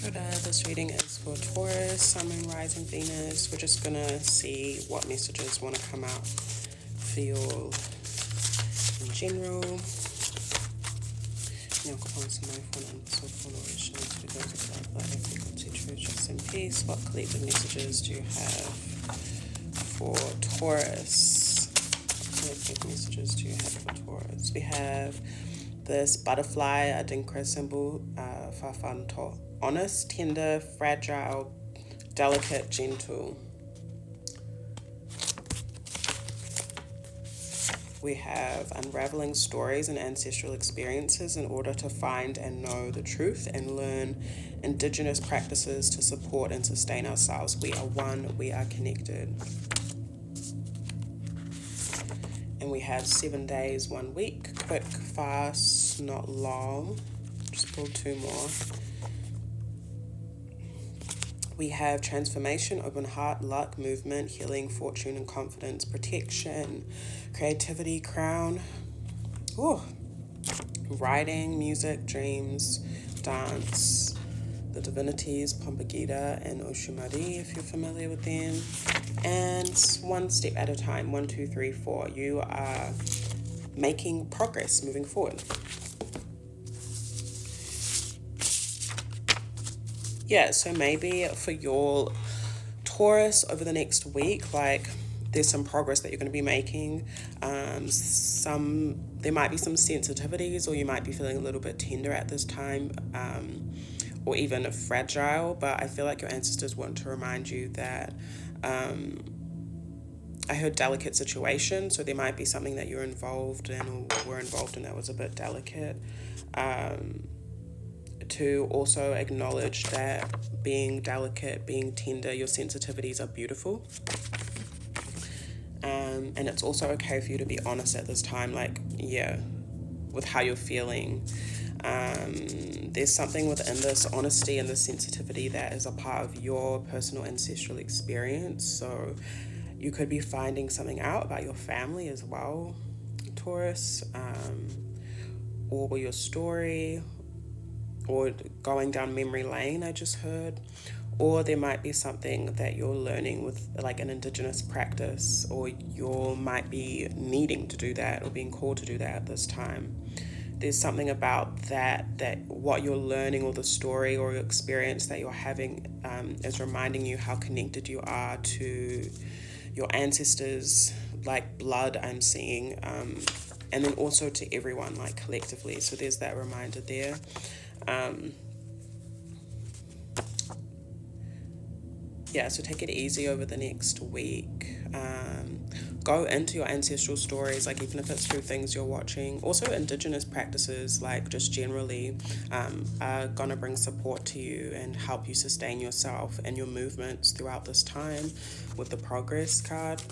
Kia ora, this reading is for Taurus, Sun, Moon, Rising, Venus. We're just gonna see what messages want to come out for you all in general. Trust and peace. What collective messages do you have for Taurus? What collective messages do you have for Taurus? We have this butterfly, adinkra symbol, fafanto. Honest, tender, fragile, delicate, gentle. We have unraveling stories and ancestral experiences in order to find and know the truth and learn indigenous practices to support and sustain ourselves. We are one, we are connected. And we have 7 days, 1 week, quick, fast, not long. Just pull 2 more. We have transformation, open heart, luck, movement, healing, fortune and confidence, protection, creativity, crown, writing, music, dreams, dance, the divinities, Pampagita and Oshumari, if you're familiar with them. And one step at a time, 1, 2, 3, 4. You are making progress, moving forward. Yeah, so maybe for your Taurus over the next week, like there's some progress that you're going to be making. There might be some sensitivities, or you might be feeling a little bit tender at this time, or even fragile. But I feel like your ancestors want to remind you that I heard delicate situation, so there might be something that you're involved in or were involved in that was a bit delicate. To also acknowledge that being delicate, being tender, your sensitivities are beautiful. And it's also okay for you to be honest at this time, with how you're feeling. There's something within this honesty and this sensitivity that is a part of your personal ancestral experience. So you could be finding something out about your family as well, Taurus, or your story, or going down memory lane, I just heard. Or there might be something that you're learning with like an indigenous practice, or you might be needing to do that or being called to do that at this time. There's something about that what you're learning, or the story or your experience that you're having is reminding you how connected you are to your ancestors, like blood I'm seeing, and then also to everyone, like collectively. So there's that reminder there. So take it easy over the next week. Go into your ancestral stories, like even if it's through things you're watching. Also indigenous practices, like just generally, are gonna bring support to you and help you sustain yourself and your movements throughout this time with the progress card.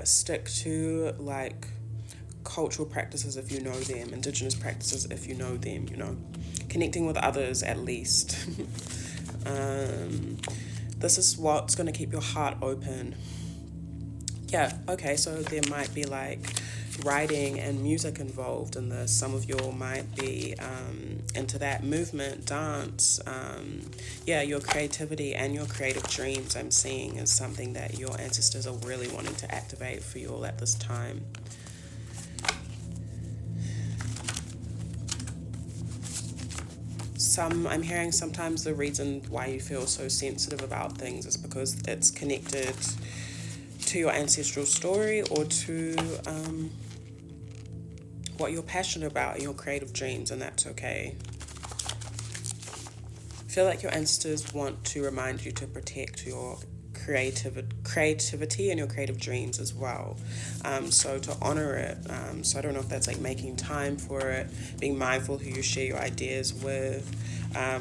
Stick to like cultural practices if you know them, indigenous practices if you know them, connecting with others at least. This is what's going to keep your heart open. So there might be like writing and music involved in this. Some of you might be into that, movement, dance. Your creativity and your creative dreams, I'm seeing, is something that your ancestors are really wanting to activate for you all at this time. I'm hearing sometimes the reason why you feel so sensitive about things is because it's connected to your ancestral story, or to what you're passionate about in your creative dreams, and that's okay. I feel like your ancestors want to remind you to protect your creativity and your creative dreams as well. So to honor it. So I don't know if that's like making time for it, being mindful who you share your ideas with,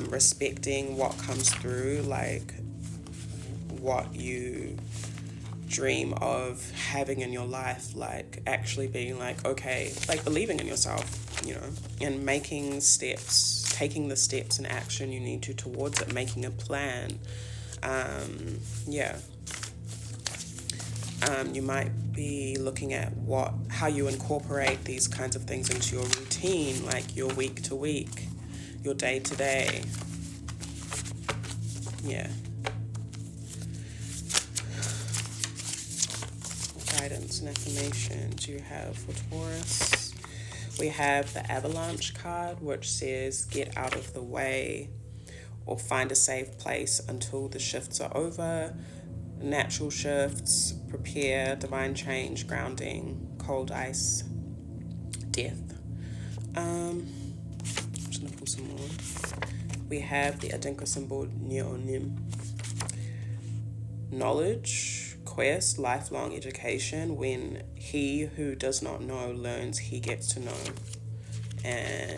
respecting what comes through, like what you dream of having in your life, like actually being like, okay, like believing in yourself, and making steps, taking the steps and action you need to towards it, making a plan. You might be looking at how you incorporate these kinds of things into your routine, like your week to week, your day to day. Yeah. Guidance and affirmations you have for Taurus. We have the Avalanche card, which says get out of the way or find a safe place until the shifts are over. Natural shifts, prepare, divine change, grounding, cold ice, death. I'm just going to pull some more. We have the Adinka symbol, Neonim. Knowledge, quest, lifelong education. When he who does not know learns, he gets to know. And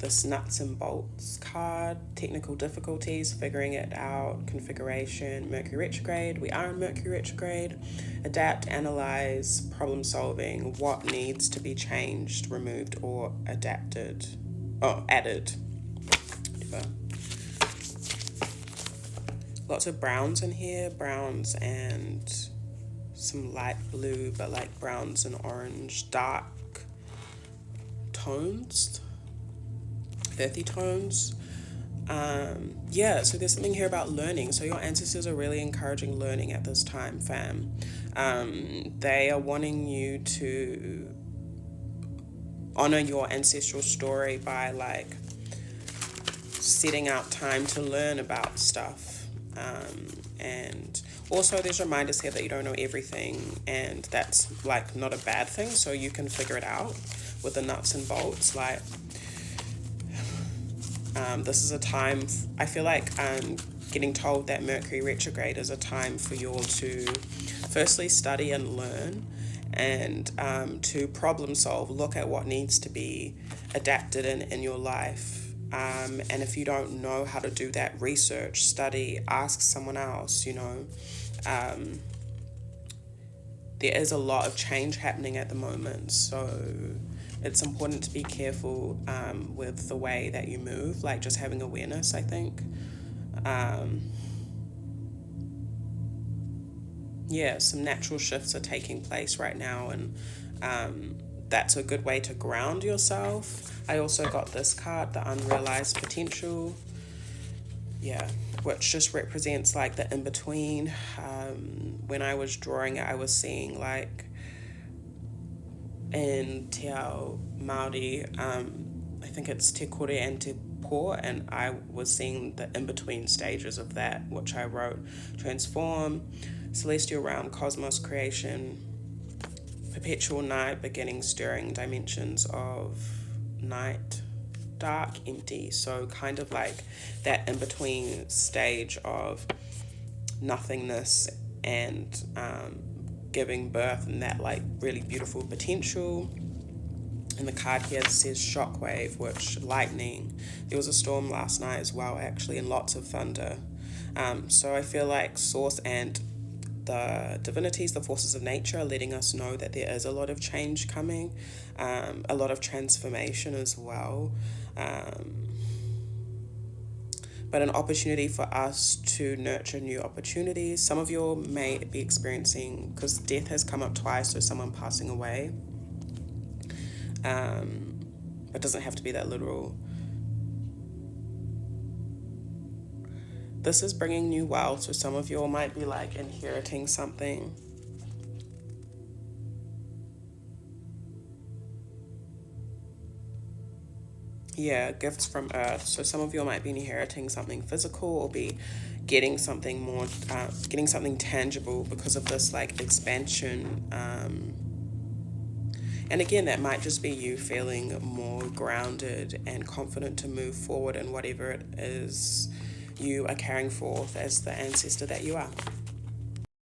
this nuts and bolts card, technical difficulties, figuring it out, configuration, Mercury retrograde. We are in Mercury retrograde. Adapt, analyze, problem solving, what needs to be changed, removed, or added. Whatever. Lots of browns in here, browns and some light blue, but like browns and orange, dark tones, earthy tones. So there's something here about learning. So your ancestors are really encouraging learning at this time, fam. They are wanting you to honor your ancestral story by like setting out time to learn about stuff. And also there's reminders here that you don't know everything, and that's like not a bad thing, so you can figure it out with the nuts and bolts. Like this is a time, I feel like I'm getting told that Mercury retrograde is a time for you all to firstly study and learn, and to problem solve, look at what needs to be adapted in your life. And if you don't know how to do that, research, study, ask someone else, there is a lot of change happening at the moment, so it's important to be careful with the way that you move, like just having awareness, I think. Some natural shifts are taking place right now, and that's a good way to ground yourself. I also got this card, the unrealized potential, which just represents like the in-between. When I was drawing it, I was seeing like in Te Ao Māori, I think it's Te Kore and Te Po, and I was seeing the in-between stages of that, which I wrote: transform, celestial realm, cosmos, creation, perpetual night, beginning, stirring, dimensions of night, dark, empty. So kind of like that in-between stage of nothingness and giving birth, and that like really beautiful potential. And the card here says shockwave, which lightning. There was a storm last night as well, actually, and lots of thunder. So I feel like Source and the divinities, the forces of nature, are letting us know that there is a lot of change coming, a lot of transformation as well. But an opportunity for us to nurture new opportunities. Some of you may be experiencing, because death has come up twice, so someone passing away. It doesn't have to be that literal. This is bringing new wealth, so some of you all might be like inheriting something. Gifts from Earth. So some of you might be inheriting something physical, or be getting something more, getting something tangible because of this like expansion. And again, that might just be you feeling more grounded and confident to move forward in whatever it is you are carrying forth as the ancestor that you are.